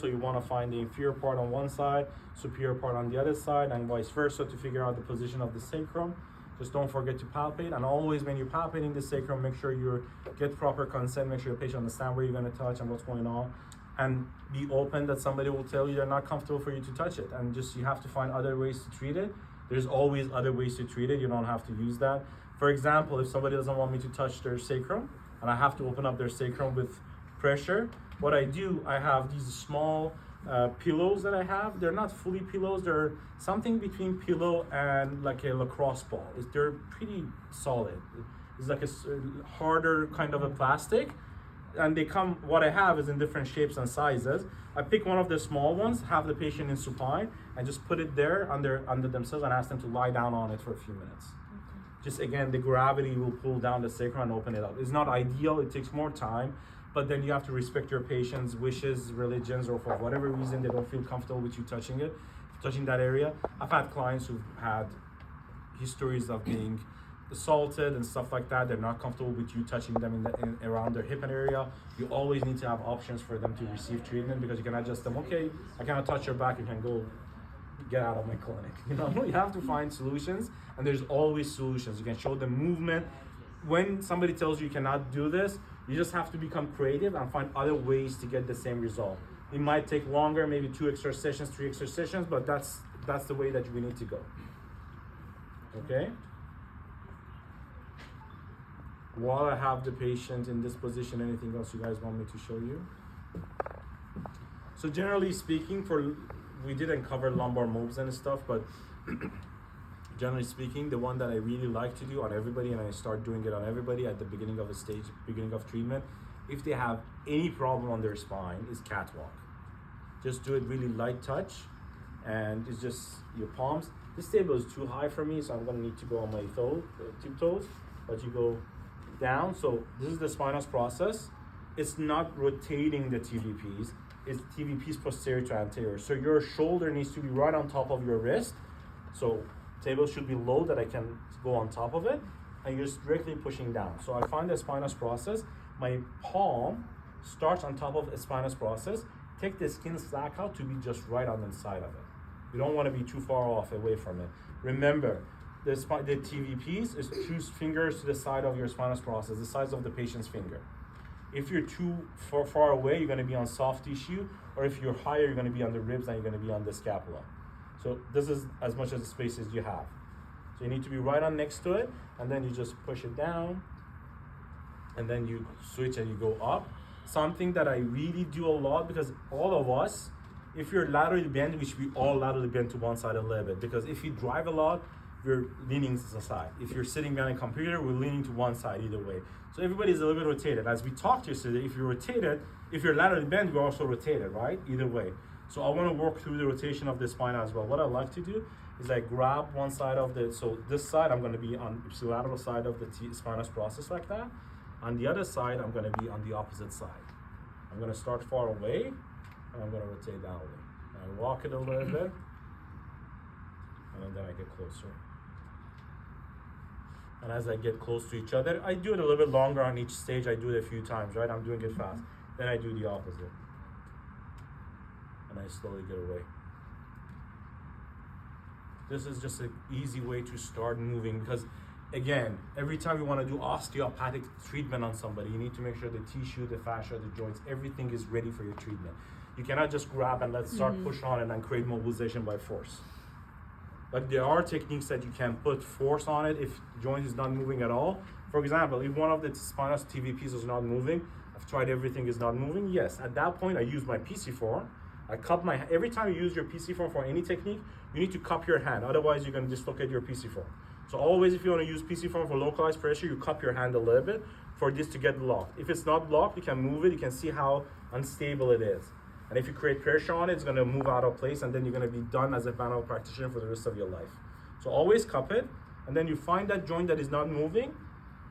So you want to find the inferior part on one side, superior part on the other side, and vice versa to figure out the position of the sacrum. Just don't forget to palpate, and always when you're palpating the sacrum, make sure you get proper consent, make sure your patient understands where you're going to touch and what's going on, and be open that somebody will tell you they're not comfortable for you to touch it, and just you have to find other ways to treat it. There's always other ways to treat it. You don't have to use that. For example, if somebody doesn't want me to touch their sacrum, and I have to open up their sacrum with pressure, what I do, I have these small pillows that I have. They're not fully pillows. They're something between pillow and like a lacrosse ball. They're pretty solid. It's like a harder kind of a plastic. And they come, what I have is in different shapes and sizes. I pick one of the small ones, have the patient in supine, and just put it there under themselves and ask them to lie down on it for a few minutes. Just again, the gravity will pull down the sacrum and open it up. It's not ideal, it takes more time, but then you have to respect your patient's wishes, religions, or for whatever reason they don't feel comfortable with you touching that area. I've had clients who've had histories of being assaulted and stuff like that. They're not comfortable with you touching them around their hip area. You always need to have options for them to receive treatment, because you cannot just them, okay, I cannot touch your back, you can go get out of my clinic. You have to find solutions, and there's always solutions. You can show them movement. When somebody tells you cannot do this, you just have to become creative and find other ways to get the same result. It might take longer, maybe 2 extra sessions, 3 extra sessions, but that's the way that we need to go. Okay? While I have the patient in this position, anything else you guys want me to show you? So generally speaking, we didn't cover lumbar moves and stuff, but generally speaking, the one that I really like to do on everybody, and I start doing it on everybody at the beginning of a stage, beginning of treatment, if they have any problem on their spine, is catwalk. Just do it really light touch, and it's just your palms. This table is too high for me, so I'm gonna need to go on my tiptoes, but you go down. So this is the spinous process. It's not rotating the TVPs, it's TVPs posterior to anterior. So your shoulder needs to be right on top of your wrist. So table should be low that I can go on top of it, and you're just directly pushing down. So I find the spinous process, my palm starts on top of the spinous process. Take the skin slack out to be just right on the side of it. You don't want to be too far off away from it. Remember, the TVPs is 2 fingers to the side of your spinous process, the size of the patient's finger. If you're too far away, you're going to be on soft tissue, or if you're higher, you're going to be on the ribs and you're going to be on the scapula. So this is as much as the space as you have. So you need to be right on next to it, and then you just push it down, and then you switch and you go up. Something that I really do a lot, because all of us, if you're laterally bent, we should be all laterally bent to one side a little bit, because if you drive a lot, we're leaning to the side. If you're sitting behind a computer, we're leaning to one side either way. So everybody's a little bit rotated. As we talked yesterday, if you're rotated, if you're laterally bent, we're also rotated, right? Either way. So I want to work through the rotation of the spine as well. What I like to do is I grab one side of so this side, I'm going to be on the lateral side of the spinous process like that. On the other side, I'm going to be on the opposite side. I'm going to start far away, and I'm going to rotate downward. I walk it a little bit, and then I get closer. And as I get close to each other, I do it a little bit longer on each stage. I do it a few times, right? I'm doing it fast. Then I do the opposite. And I slowly get away. This is just an easy way to start moving, because again, every time you want to do osteopathic treatment on somebody, you need to make sure the tissue, the fascia, the joints, everything is ready for your treatment. You cannot just grab and let's start push on it and create mobilization by force. But there are techniques that you can put force on it if the joint is not moving at all. For example, if one of the spinous TVPs is not moving, I've tried everything is not moving, yes, at that point I use my PC4. I cup my, every time you use your PC4 for any technique, you need to cup your hand, otherwise you're going to dislocate your PC4. So always, if you want to use PC4 for localized pressure, you cup your hand a little bit for this to get locked. If it's not locked, you can move it, you can see how unstable it is. And if you create pressure on it, it's going to move out of place, and then you're going to be done as a manual practitioner for the rest of your life. So always cup it, and then you find that joint that is not moving,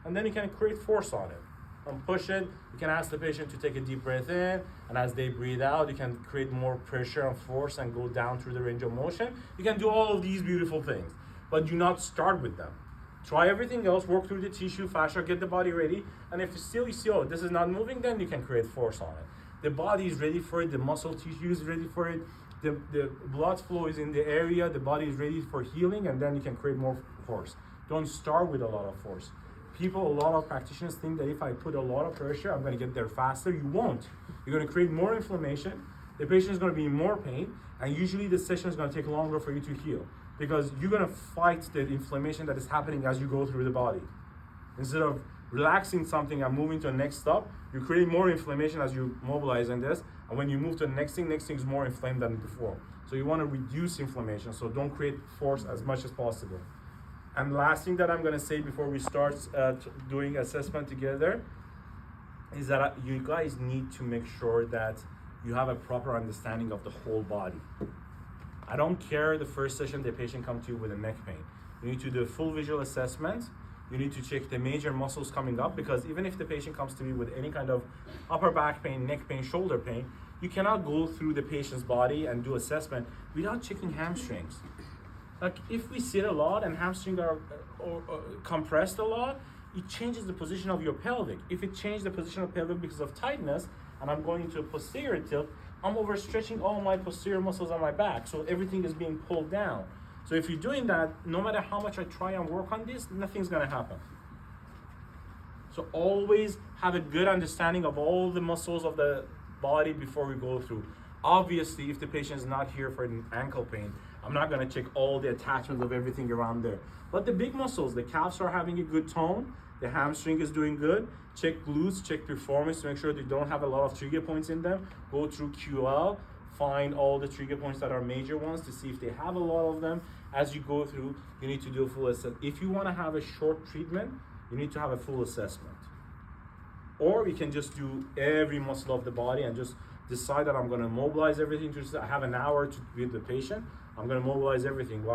and then you can create force on it. And push it, you can ask the patient to take a deep breath in, and as they breathe out, you can create more pressure and force and go down through the range of motion. You can do all of these beautiful things, but do not start with them. Try everything else, work through the tissue, fascia, get the body ready, and if still you see, oh, this is not moving, then you can create force on it. the body is ready for it, the muscle tissue is ready for it, the blood flow is in the area, the body is ready for healing, and then you can create more force. Don't start with a lot of force. A lot of practitioners think that if I put a lot of pressure, I'm going to get there faster. You won't. You're going to create more inflammation. The patient is going to be in more pain, and usually the session is going to take longer for you to heal because you're going to fight the inflammation that is happening as you go through the body. Instead of relaxing something and moving to the next step, you're creating more inflammation as you mobilize in this, and when you move to the next thing is more inflamed than before. So you want to reduce inflammation, so don't create force as much as possible. And last thing that I'm going to say before we start doing assessment together is that you guys need to make sure that you have a proper understanding of the whole body. I don't care the first session the patient comes to you with a neck pain. You need to do a full visual assessment. You need to check the major muscles coming up, because even if the patient comes to me with any kind of upper back pain, neck pain, shoulder pain, you cannot go through the patient's body and do assessment without checking hamstrings. Like if we sit a lot and hamstrings are compressed a lot, it changes the position of your pelvic. If it changes the position of pelvic because of tightness, and I'm going into a posterior tilt, I'm overstretching all my posterior muscles on my back, so everything is being pulled down. So if you're doing that, no matter how much I try and work on this, nothing's gonna happen. So always have a good understanding of all the muscles of the body before we go through. Obviously, if the patient is not here for an ankle pain, I'm not gonna check all the attachments of everything around there. But the big muscles, the calves are having a good tone, the hamstring is doing good, check glutes, check performance to make sure they don't have a lot of trigger points in them. Go through QL, find all the trigger points that are major ones to see if they have a lot of them. As you go through, you need to do a full assessment. If you wanna have a short treatment, you need to have a full assessment. Or we can just do every muscle of the body and just decide that I'm gonna mobilize everything. I have an hour to with the patient. I'm gonna mobilize everything.